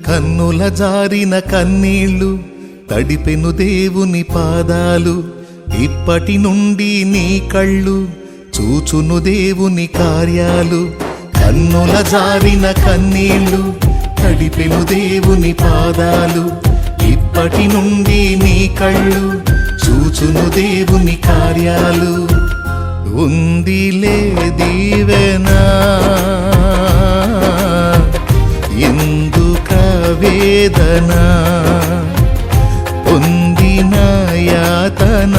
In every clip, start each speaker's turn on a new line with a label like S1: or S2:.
S1: కన్నుల జారిన కన్నీళ్లు తడిపెను దేవుని పాదాలు, ఇప్పటి నుండి నీ కళ్ళు చూచును దేవుని కార్యాలు. కన్నుల జారిన కన్నీళ్లు తడిపెను దేవుని పాదాలు, ఇప్పటి నుండి నీ కళ్ళు చూచును దేవుని కార్యాలు. ఉందిలే దీవెనా ఎందుక వేదన, పొందిన యాతన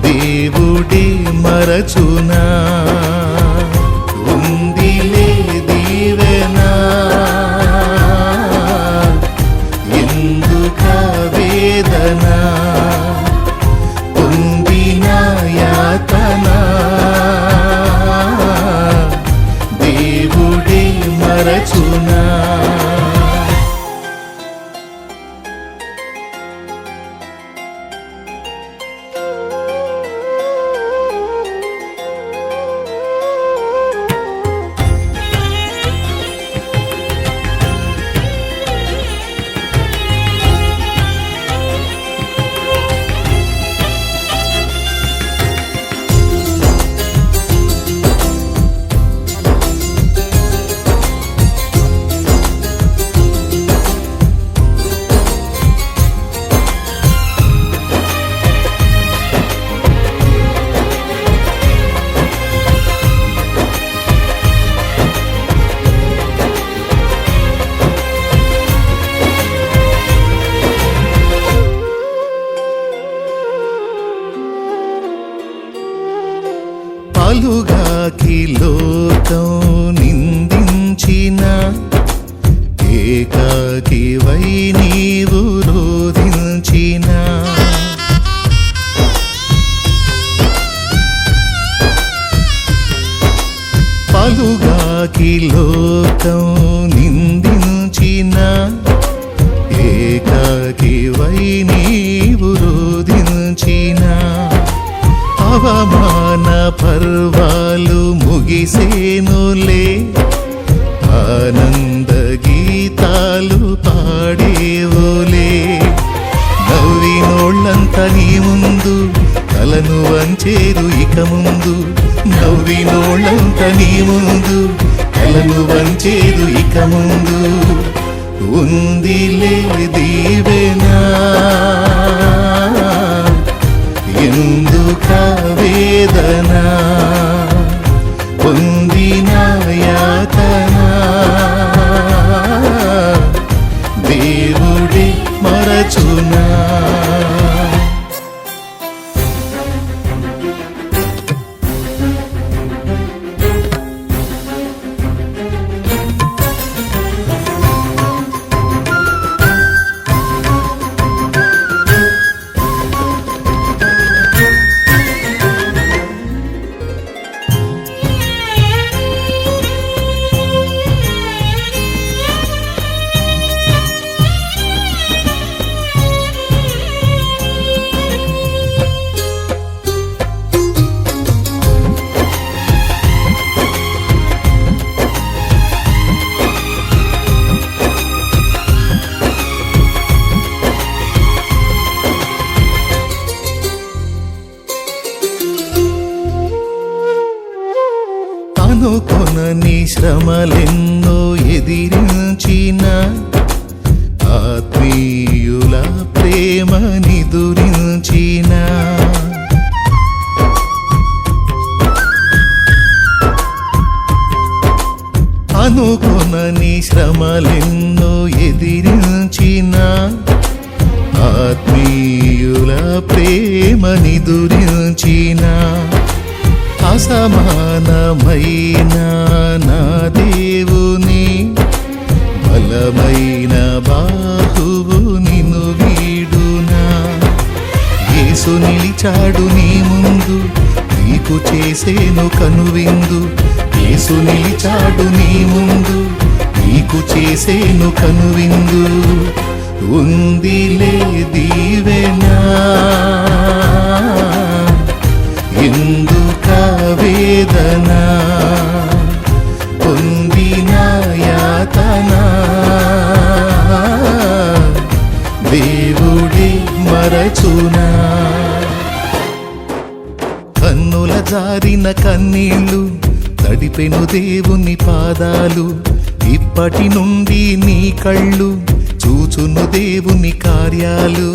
S1: దేవుడే మరచునా. ఉందిలే దీవెనా ఎందుక వేదన, పొందిన యాతన దేవుడే మరచునా. పాలుగాకి లోకం నిందించిన, ఏకాకి వై నీవు రోధించిన. పాలుగాకి లోకం నిందించిన, ఏకాకి వై నీవు రోధించిన. అవమాన పర్వాలు ముగిసేనులే, ఆనంద గీతాలు పాడేవులే. నవ్వినోళ్ళంత నీ ముందు తలను వంచేరు ఇక ముందు, నవ్వినోళ్ళంత నీ ముందు తలను వంచేరు ఇక ముందు. ఉందిలే దీవెనా ఎందుక వేదన, పొందిన యాతన దేవుడే మరచునా. అనుకొనని శ్రమలెన్నో ఎదిరించిన ఆత్మీయుల ప్రేమ నిదురించిన అనుకొనని శ్రమలెన్నో ఎదిరించిన ఆత్మీయుల ప్రేమ నిదురించిన అసమానమైన నా దేవుని బలమైన బాహువు నిన్ను వీడునా. యేసు నిలిచాడు నీ ముందు, నీకు చేసేను కనువిందు. యేసు నిలిచాడు నీ ముందు, నీకు చేసేను కనువిందు. ఉందిలే దీవెనా, ఎందుక వేదన, పొందిన యాతన దేవుడే మరచునా. కన్నుల జారిన కన్నీళ్ళు తడిపెను దేవుని పాదాలు. ఇప్పటి నుండి నీ కళ్ళు చూచును దేవుని కార్యాలు.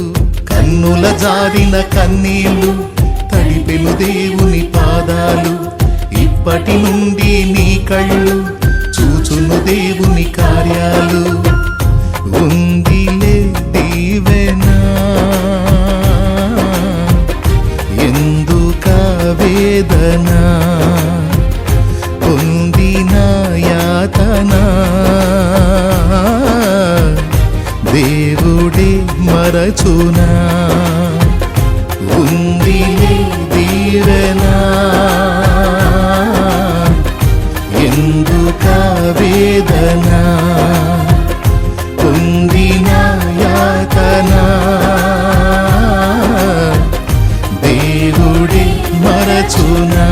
S1: కన్నుల జారిన కన్నీళ్ళు తడిపెను దేవుని పాదాలు. ఇప్పటి నుండి నీ కళ్ళు చూచును దేవుని కార్యాలు. ఉందిలే దీవెనా, ఎందుక వేదన, పొందిన యాతన దేవుడే మరచునా. ఉందిలే దీవెనా, ఎందుక వేదన, పొందిన యాతన దేవుడే మరచునా.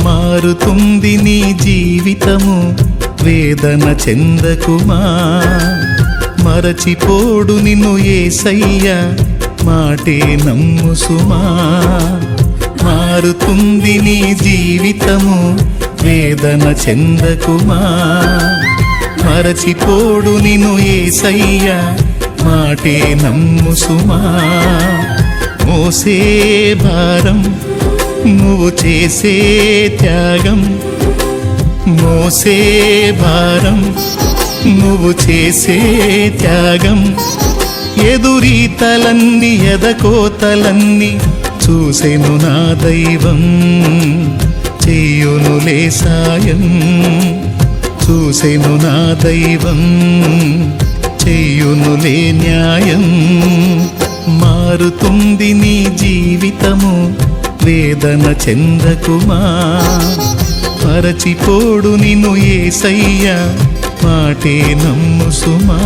S1: మారుతుంది నీ జీవితము, వేదన చెందకుమా. మరచిపోడు నిన్ను యేసయ్య, మాటే నమ్ము సుమా. మారుతుంది నీ జీవితము, వేదన చెందకుమా. మరచిపోడు నిన్ను యేసయ్య, మాటే నమ్ము సుమా. మోసే భారం నువ్వు చేసే త్యాగం, మోసే భారం నువ్వు చేసే త్యాగం. ఎదురీతలన్నీ ఎదకోతలన్నీ చూసెను నా దైవం, చెయ్యునులే సాయం. చూసెను నా దైవం, చెయ్యునులే న్యాయం. మారుతుంది నీ జీవితము, వేదన చెందకుమా. మరచిపోడు నిన్ను యేసయ్య, మాటే నమ్ము సుమా.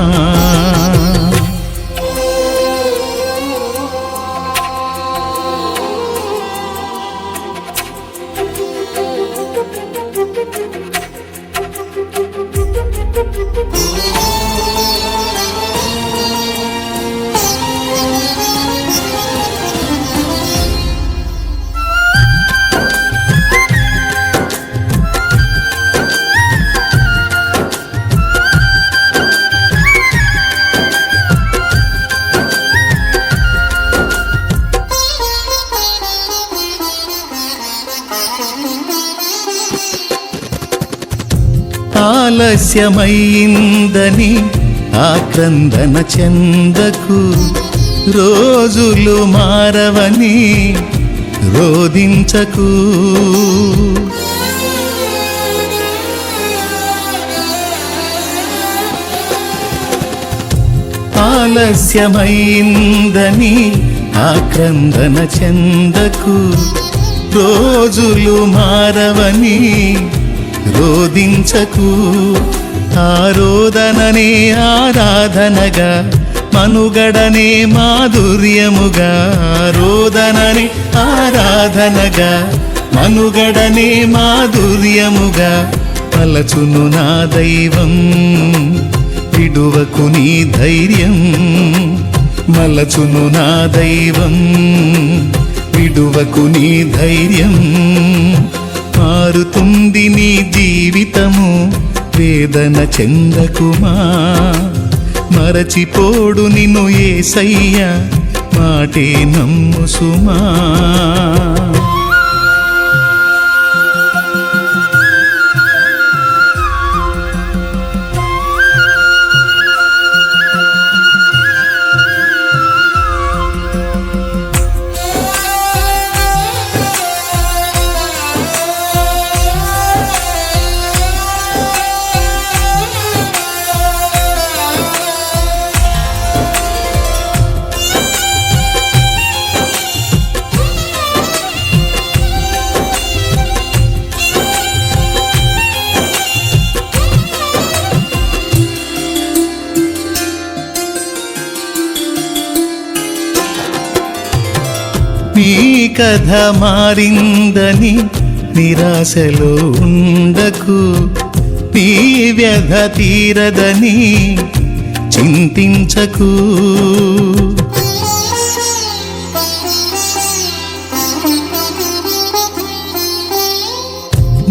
S1: ఆలస్యమైందని ఆక్రందన చెందకు, రోజులు మారవని రోదించకు. ఆలస్యమైందని ఆక్రందన చెందకు, రోజులు మారవని రోదించకు. ఆరోదననే ఆరాధనగా, మనుగడనే మాధుర్యముగా. ఆరోదననే ఆరాధనగా, మనుగడనే మాధుర్యముగా. పలచును నా దైవం విడువకు నీ ధైర్యం. మలచును నా దైవం విడువకు నీ ధైర్యం. మారుతుంది నీ జీవితము, వేదన చెందకుమా. మరచిపోడు నిన్ను యేసయ్య, మాటే నమ్ము సుమా. నీ కథ మారిందని నిరాశలో ఉండకు, నీ వ్యధ తీరదని చింతించకు.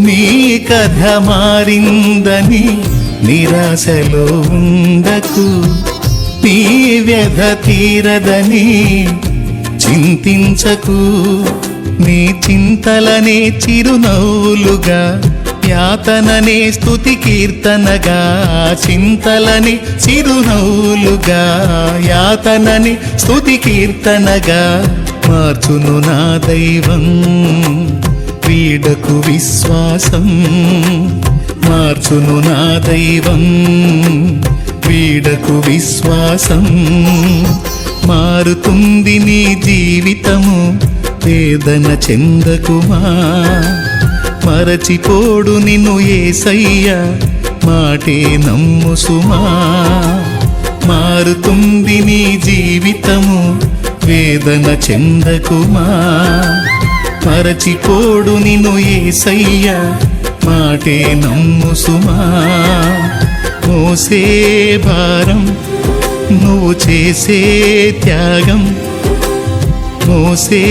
S1: నీ కథ మారిందని నిరాశలో ఉండకు, నీ వ్యధ తీరదని చింతించకు. నీ చింతలనే చిరునవ్వులుగా, యాతననే స్తుతి కీర్తనగా. చింతలని చిరునవ్వులుగా, యాతనని స్తుతి కీర్తనగా. మార్చును నా దైవం వీడకు విశ్వాసం. మార్చును నా దైవం వీడకు విశ్వాసం. మారుతుంది నీ జీవితము, వేదన చెందకుమా. మరచిపోడు నిన్ను యేసయ్య, మాటే నమ్ము సుమా. మారుతుంది నీ జీవితము, వేదన చెందకుమా. మరచిపోడు నిన్ను యేసయ్య, మాటే నమ్ము సుమా. మోసే భారం నువ్వు చేసే త్యాగం, మోసే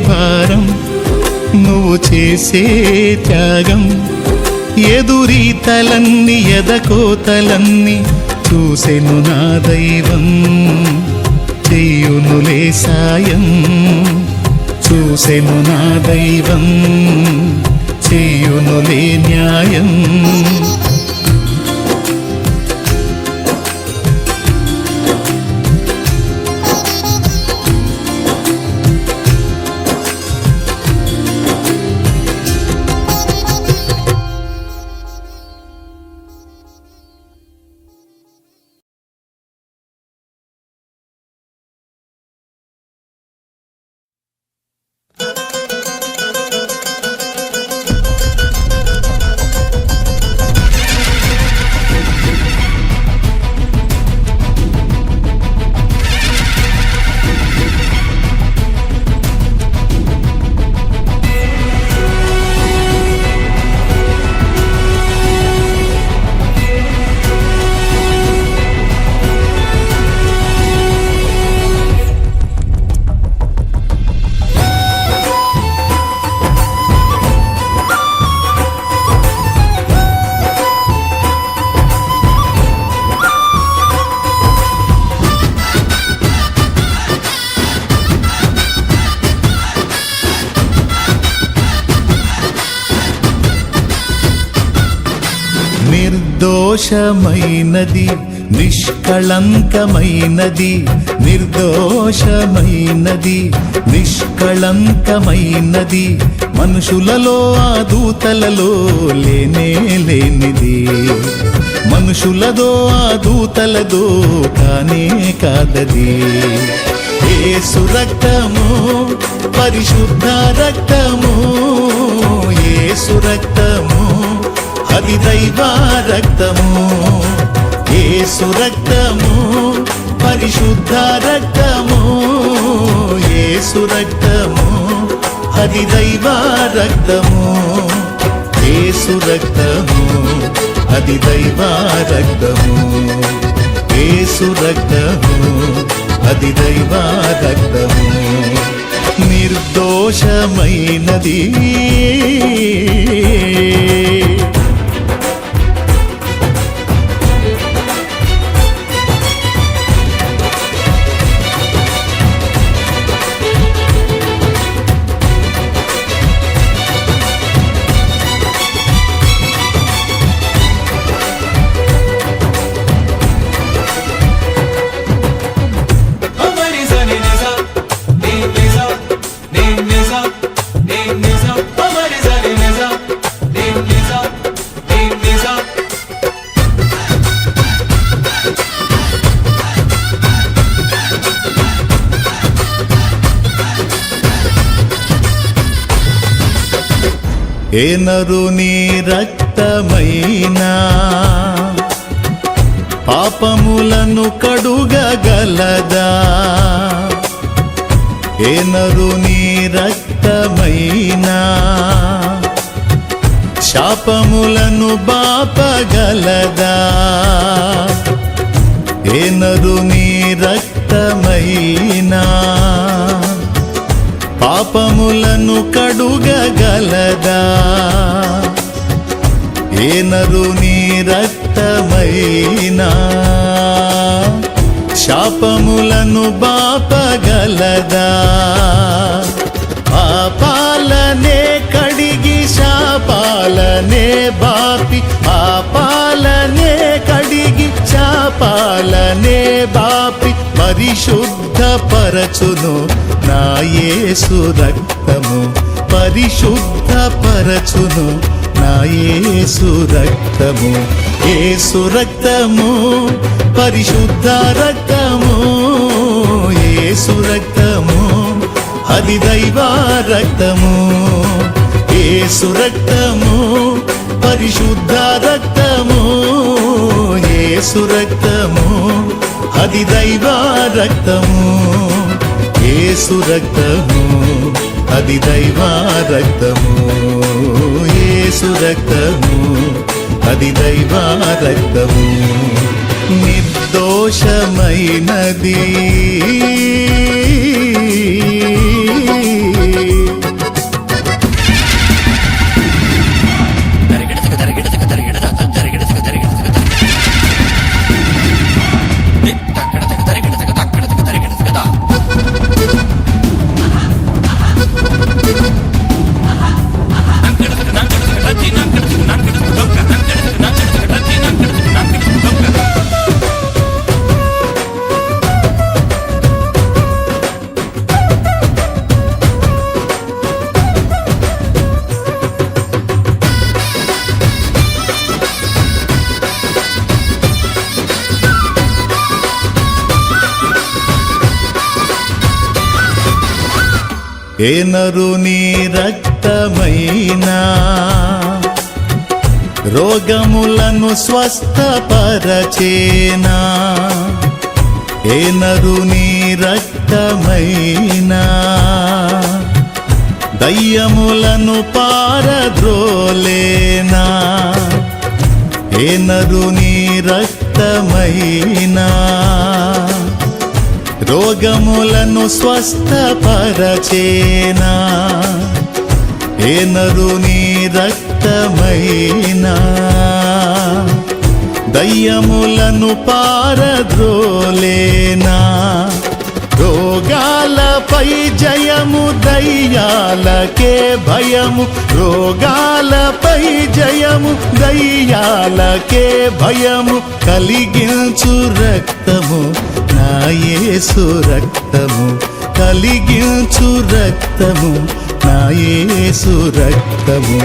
S1: భారం నువ్వు చేసే త్యాగం. ఎదురీతలన్నీ ఎదకోతలన్నీ చూసెను నా దైవం, చెయ్యునులే సాయం. చూసెను నా దైవం, చెయ్యునులే న్యాయం. నిర్దోషమైనది నిష్కళంకమైనది నిర్దోషమైనది నిష్కళంకమైనది మనుషులలో ఆ దూతలలో లేనే లేనిది మనుషులదో ఆ దూతలదో కానే కాదది యేసు రక్తము పరిశుద్ధ రక్తము యేసు రక్తము అది దైవ రక్తము యేసు రక్తము పరిశుద్ధ రక్తము యేసు రక్తము అది దైవ రక్తము యేసు రక్తము అది దైవ రక్తము యేసు రక్తము అది దైవ రక్తము నిర్దోషమైనది ఏ నరుని రక్తమైనా పాపములను కడుగగలదా ఏ నరుని రక్తమైనా శాపములను బాపగలదా ఏ నరుని రక్తమైనా పాపములను కడుగగలదా ఏ నరుని రక్తమైనా శాపములను బాపగలదా పాపాలనే కడిగి శాపాలనే బాపి పాపాలనే కడిగి శాపాలనే బాపి పరిశుద్ధపరచును నా యేసు రక్తము పరిశుద్ధపరచును నా యేసు రక్తము యేసు రక్తము పరిశుద్ధ రక్తము యేసు రక్తము అది దైవ రక్తము యేసు రక్తము పరిశుద్ధ రక్తము యేసు రక్తము అది దైవ రక్తము యేసు రక్తము అది దైవ రక్తము యేసు రక్తము అది దైవ రక్తము నిర్దోషమైనది ఏ నరుని రక్తమైనా రోగములను స్వస్థపరచేనా ఏ నరుని రక్తమైనా దయ్యములను పారద్రోలేనా ఏ నరుని రక్తమైనా రోగములను స్వస్థపరచేనా ఏ నరుని రక్తమైనా దయ్యములను పారద్రోలేనా రోగాల రోగాలపై జయము, దయ్యాలకే భయము, రోగాలపై జయము, దయ్యాలకే భయము కలిగించు రక్తము, నా యేసు రక్తము, కలిగించు రక్తము, నా యేసు రక్తము.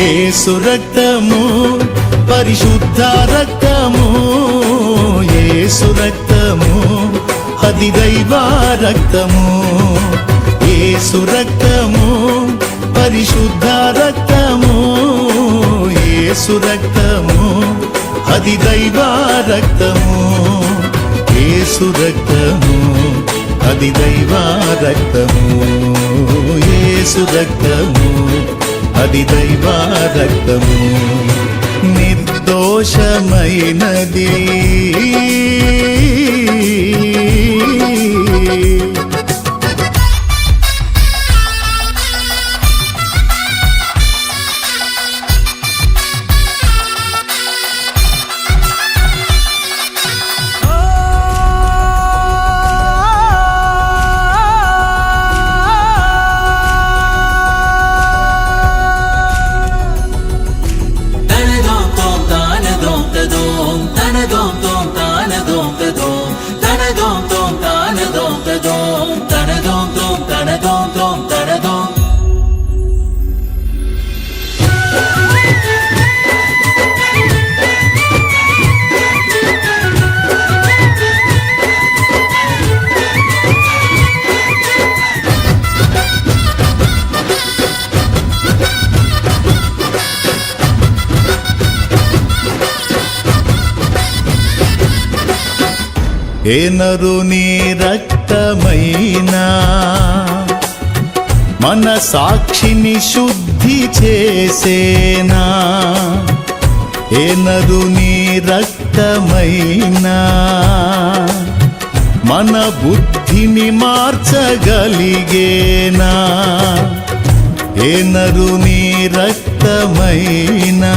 S1: యేసు రక్తము పరిశుద్ధ రక్తము, యేసు రక్తము అది దైవ రక్తము. యేసు రక్తము పరిశుద్ధ రక్తము, యేసు రక్తము అది దైవ రక్తము. యేసు రక్తము అది దైవ రక్తము, యేసు రక్తము అది దైవ రక్తము. నిర్దోషమైనది ఏ నరుని రక్తమైనా మన సాక్షిని శుద్ధి చేసేనా, ఏ నరుని రక్తమైనా మన బుద్ధిని మార్చగలిగేనా, ఏ నరుని రక్తమైనా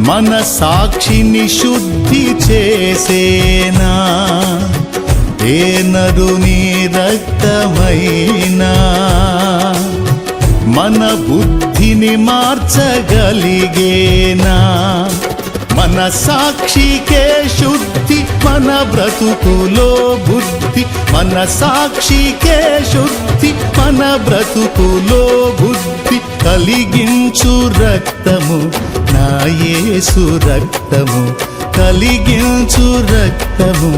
S1: మన సాక్షిని శుద్ధి చేసేనా, ఏ నరుని రక్తమైనా మన బుద్ధిని మార్చగలిగేనా. మన సాక్షికే శుద్ధి, మన బ్రతుకులో బుద్ధి, మన సాక్షికే శుద్ధి, మన బ్రతుకులో బుద్ధి కలిగించు రక్తము, నా యేసు రక్తము, కలిగించు రక్తము,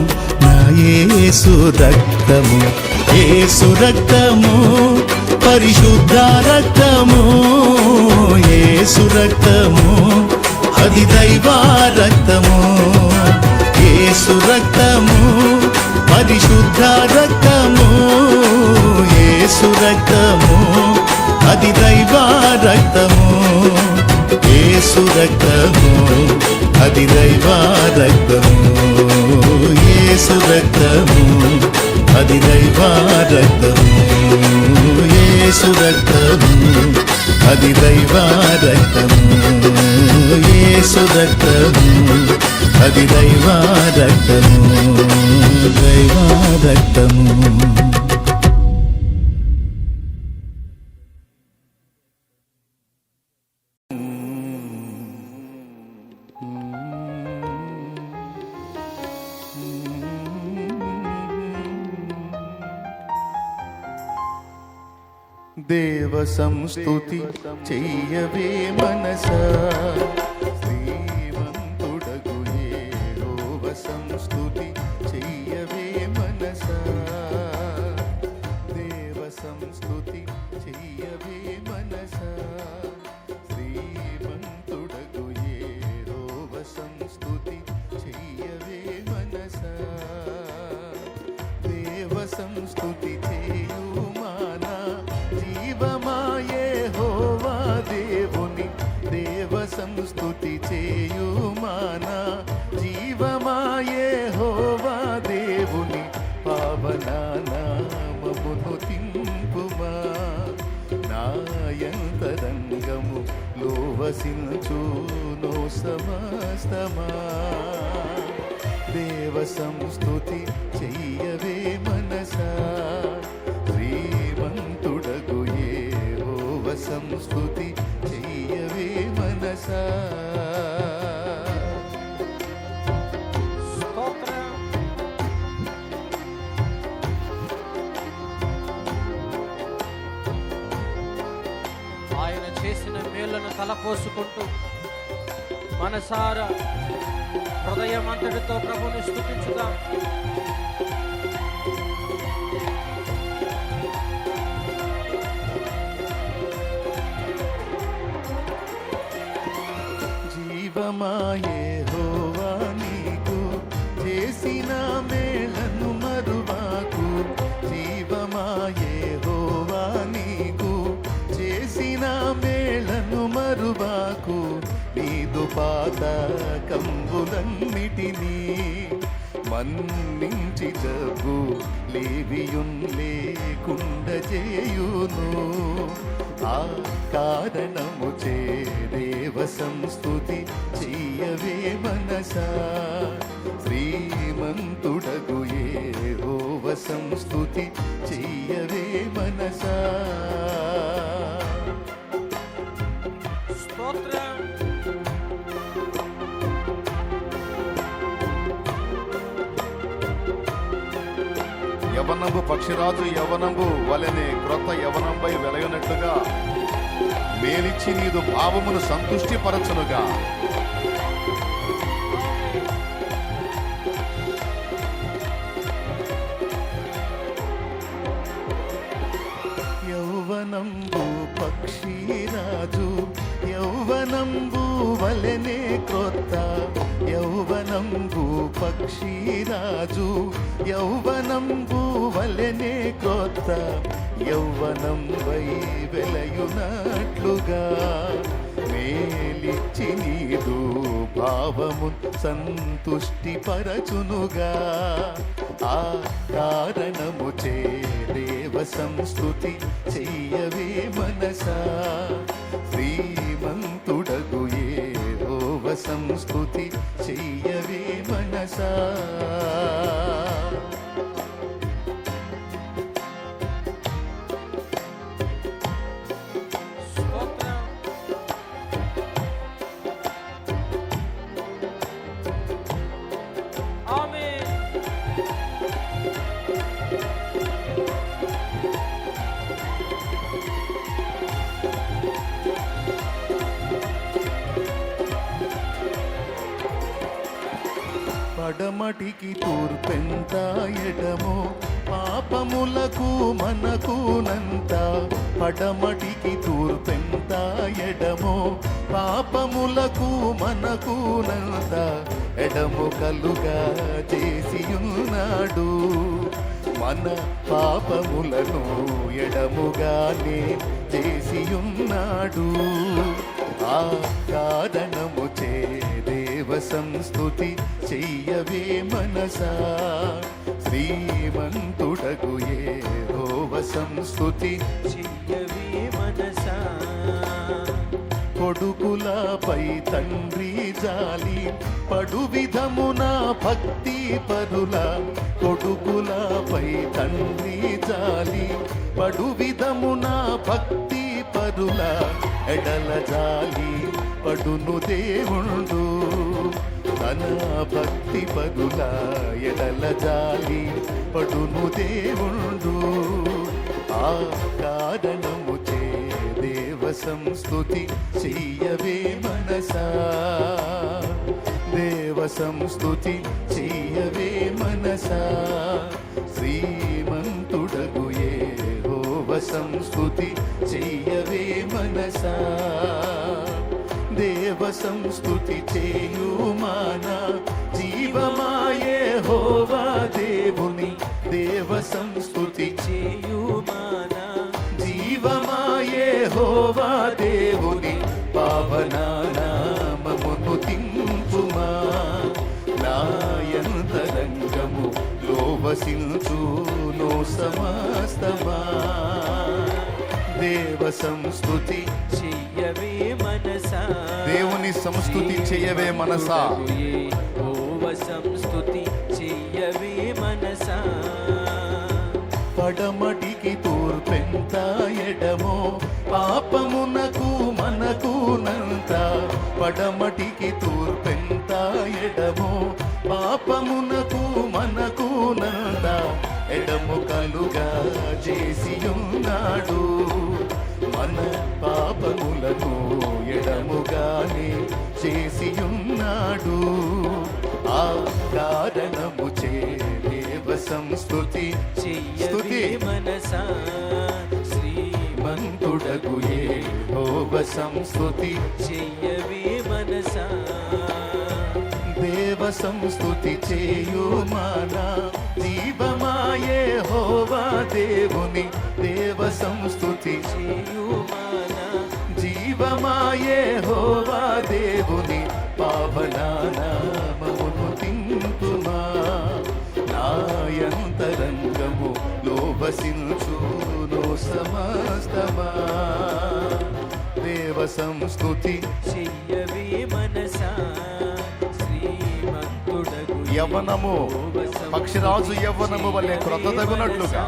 S1: నా యేసు రక్తము. యేసు రక్తము పరిశుద్ధ రక్తము, యేసు రక్తము అది దైవ రక్తము. యేసు రక్తము పరిశుద్ధ రక్తము, యేసు రక్తము అది దైవ రక్తము. యేసు రక్తము అది దైవ రక్తము, యేసు రక్తము అది దైవ రక్తము, యేసు రక్తము అది దైవ రక్తము, యేసు రక్తము అది దైవ రక్తము, దైవ రక్తము. దేవ సంస్తుతి చెయ్యవే మనసా, శ్రీమంతుడగు యెహోవ సంస్తుతి చెయ్యవే మనసా, దేవ సంస్తుతి చెయ్యవే మనసా, శ్రీమంతుడగు యెహోవ సంస్తుతి చెయ్యవే మనసా, దేవ సంస్తుతి చేయుమానా యెహోవా దేవుని, దేవ సంస్తుతి చేయుమానా జీవమా యెహోవా దేవుని, పావన నామమును తింపుమా, నాయంతరంగము లోవసించును సమస్తమా, దేవ సంస్తుతి చెయ్యవే మనసా.
S2: తలపోసుకుంటూ మనసారా హృదయం అంతటితో ప్రభుని స్తుతించుదాం.
S1: జీవమా యెహోవా నీకు చేసిన మేలను మరువాకు. జీవమా యెహోవా నీకు చేసిన మేలను మరువాకు. నీదు పాత కంబులన్నిటినీ మన్నించి జబ్బు లేవియున్ లేకుండ చేయును. ఆ కారణము చే దేవ సంస్తుతి చెయ్యవే మనసా. శ్రీమంతుడగు యెహోవ సంస్తుతి చెయ్యవే మనసా.
S2: స్తోత్రం.
S3: యవనంబు పక్షిరాజు యవనంబు వలెనే క్రొత్త యవనంపై వెలయనట్లుగా మేలిచ్చి నీదు భావమును సంతుష్టిపరచునుగా.
S1: యౌవనంబు పక్షిరాజు యౌవనంబు వలెనే క్రొత్త. యౌవనంబు పక్షిరాజు యౌవనంబు వలెనే క్రొత్త. యౌవనం వై వెలయునట్లుగా మేలిచ్చి నీదు భావము సంతుష్టి పరచునుగా. ఆ కారణము చే దేవ సంస్తుతి చెయ్యవే మనసా. శ్రీమంతుడగు యెహోవ సంస్తుతి చెయ్యవే మనసా.
S2: స్తోత్రం. ఆమేన్.
S1: పడమటికి తూర్పెంత ఎడమో పాపములకు మనకునంత. పడమటికి తూర్పెంత ఎడమో పాపములకు మనకునంత. ఎడము కలుగా చేసియున్నాడు మన పాపములను ఎడముగానే చేసియున్నాడు. ఆ కారణము చే దేవ సంస్తుతి చెయ్యవే మనసా. శ్రీమంతుడగు యెహోవ సంస్తుతి
S2: చెయ్యవే మనసా.
S1: కొడుకులపై తండ్రి జాలి పడు విధమున భక్తి పరుల. కొడుకులపై తండ్రి జాలి పడు విధమున భక్తి పరుల. ఎడల జాలి పడును దేవుండు తన భక్తి పరుల. ఎడల జాలి పడును దేవుండు. ఆ కారణము చే దేవ సంస్తుతి చెయ్యవే మనసా. దేవ సంస్తుతి చెయ్యవే మనసా. శ్రీమంతుడగు యెహోవ సంస్తుతి చెయ్యవే మనసా. దేవ సంస్తుతి చేయుమానా. జీవమా యెహోవా దేవుని దేవ సంస్తుతి
S2: చేయుమానా.
S1: జీవమా యెహోవా దేవుని పావన నామమును తింపుమా. నాయంతరంగము లోవసించును సమస్తమా. దేవ సంస్తుతి
S2: చెయ్యవే మనసా.
S3: దేవుని సంస్తుతి చెయ్యవే మనసా.
S2: యెహోవ సంస్తుతి చెయ్యవే మనసా.
S1: పడమటికి తూర్పెంత ఎడమో పాపమునకు మనకునంత. పడమటికి తూర్పెంత ఎడమో పాపమునకు మనకునంత. ఎడము కలుగా చేసియున్నాడు మన పాపములను. ఎడమ ముందుగానే చేసియున్నాడు. ఆ కారణము చే దేవ సంస్తుతి
S2: చెయ్యవే మనసా
S1: మంతుడగు యెహోవ సంస్తుతి
S2: చెయ్యవే మనసా
S1: దేవ సంస్తుతి చేయు మన జీవమాయే హోవా దేవుని దేవ సంస్తుతి
S2: చేయుమాన
S1: జీవమాయే హోవా దేవుని పావనామమును తింటుమా. నాయంతరంగము లోబసించును సమస్తమా దేవ సంస్తుతి
S2: చెయ్యవే మనసా శ్రీమంతుడగు
S3: యవ్వనము పక్షిరాజు యవ్వనము వలె క్రొత్తదగునట్లుగా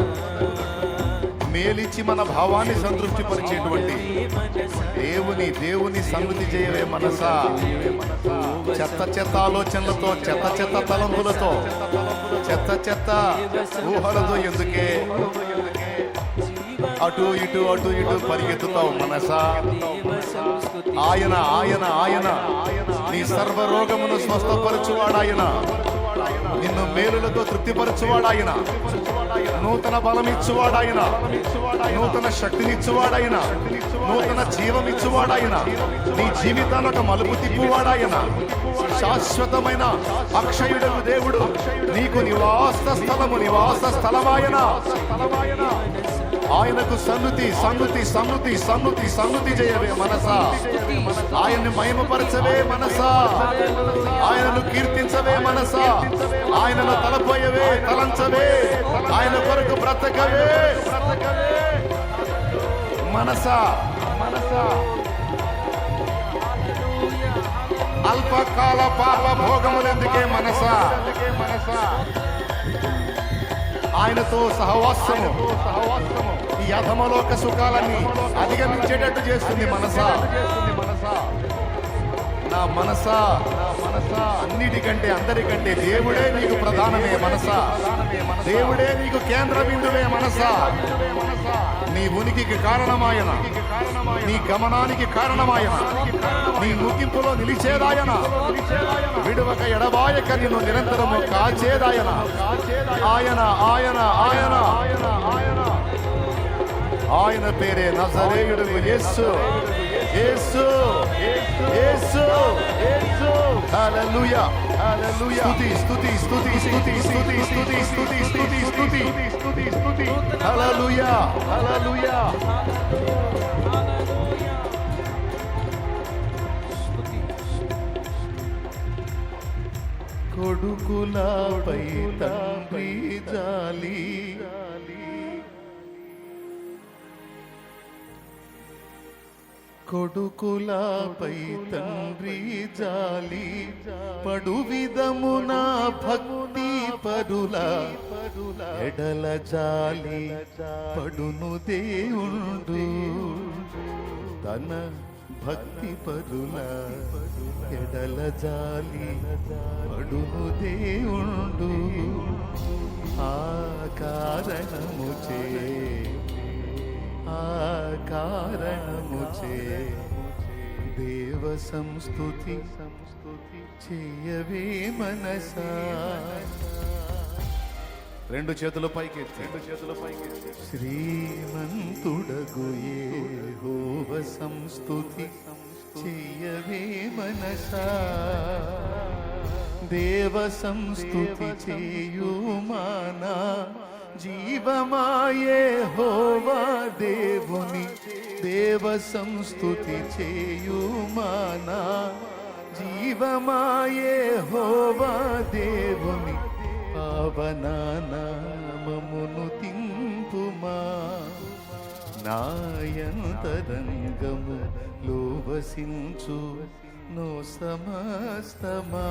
S3: మేలిచ్చి మన భావాన్ని సంతృప్తి పరిచేటువంటి దేవుని సన్నిధి చేయవే మనసా. చెత్త చెత్త ఆలోచనలతో చెత్త చెత్త తలంపులతో చెత్త చెత్త ఊహలతో ఎందుకే అటు ఇటు పరిగెత్తుతావు మనసా. ఆయన ఆయన ఆయన నీ సర్వరోగమును స్వస్థపరచువాడాయన, నిన్ను మేలులతో తృప్తిపరచువాడాయన, నూతన బలమిచ్చువాడాయన, నూతన శక్తినిచ్చువాడాయన, నూతన జీవమిచ్చువాడాయన, నీ జీవితాన్ని ఒక మలుపు తిప్పువాడాయన, శాశ్వతమైన అక్షయుడకు దేవుడు, నీకు నివాస స్థలమాయన. ఆయనకు సన్నుతి చేయవే మనసా. ఆయన్ని మహిమపరచవే మనసా. ఆయనను కీర్తించవే మనసా. ఆయనను తలపోయవే, తలంచవే. ఆయన కొరకు బ్రతకవే మనసా. అల్పకాల పాప భోగములెందుకే మనసా. ఆయనతో సహవాసము ఈ అధమలోక సుఖాలన్నీ అధిగమించేటట్టు చేస్తుంది మనసా. నా మనసా అన్నిటికంటే అందరికంటే దేవుడే నీకు ప్రధానమే మనసా. దేవుడే నీకు కేంద్ర బిందువే మనసా. నీ ఉనికికి కారణమాయన, నీ గమనానికి కారణమాయన, నీ ముగింపులో నిలిచేదాయన, విడువక ఎడబాయక నిన్ను నిరంతరము కాచేదాయన. ఆయన ఆయన ఆయన ఆయన పేరే నజరేయుడు యేసు. యేసు యేసు యేసు. హల్లెలూయా హల్లెలూయా. స్తుతి స్తుతి స్తుతి స్తుతి స్తుతి స్తుతి స్తుతి స్తుతి స్తుతి స్తుతి. హల్లెలూయా హల్లెలూయా. కొడుకులపై తండ్రి జాలి, కొడుకులపై తండ్రి జాలి, పడు విధమున భక్తి పరుల ఎడల జాలి పడును దేవుడు. తన భక్తి పరుల ఎడల జాలి పడును దేవుడు. ఆ కారణముచే దేవ సంస్తుతి చేయవే మనసా. రెండు చేతుల పైకి
S1: శ్రీమంతుడగు యెహోవ సంస్తుతి చేయవే మనసా. దేవ సంస్తుతి చేయుమానా జీవమాయే హోవా దేవుని దేవ సంస్తుతి చేయుమానా జీవమాయే హోవా దేవుని పావనామమును తింపుమా. నాయంతరంగము లోవసించు నో సమస్తమా.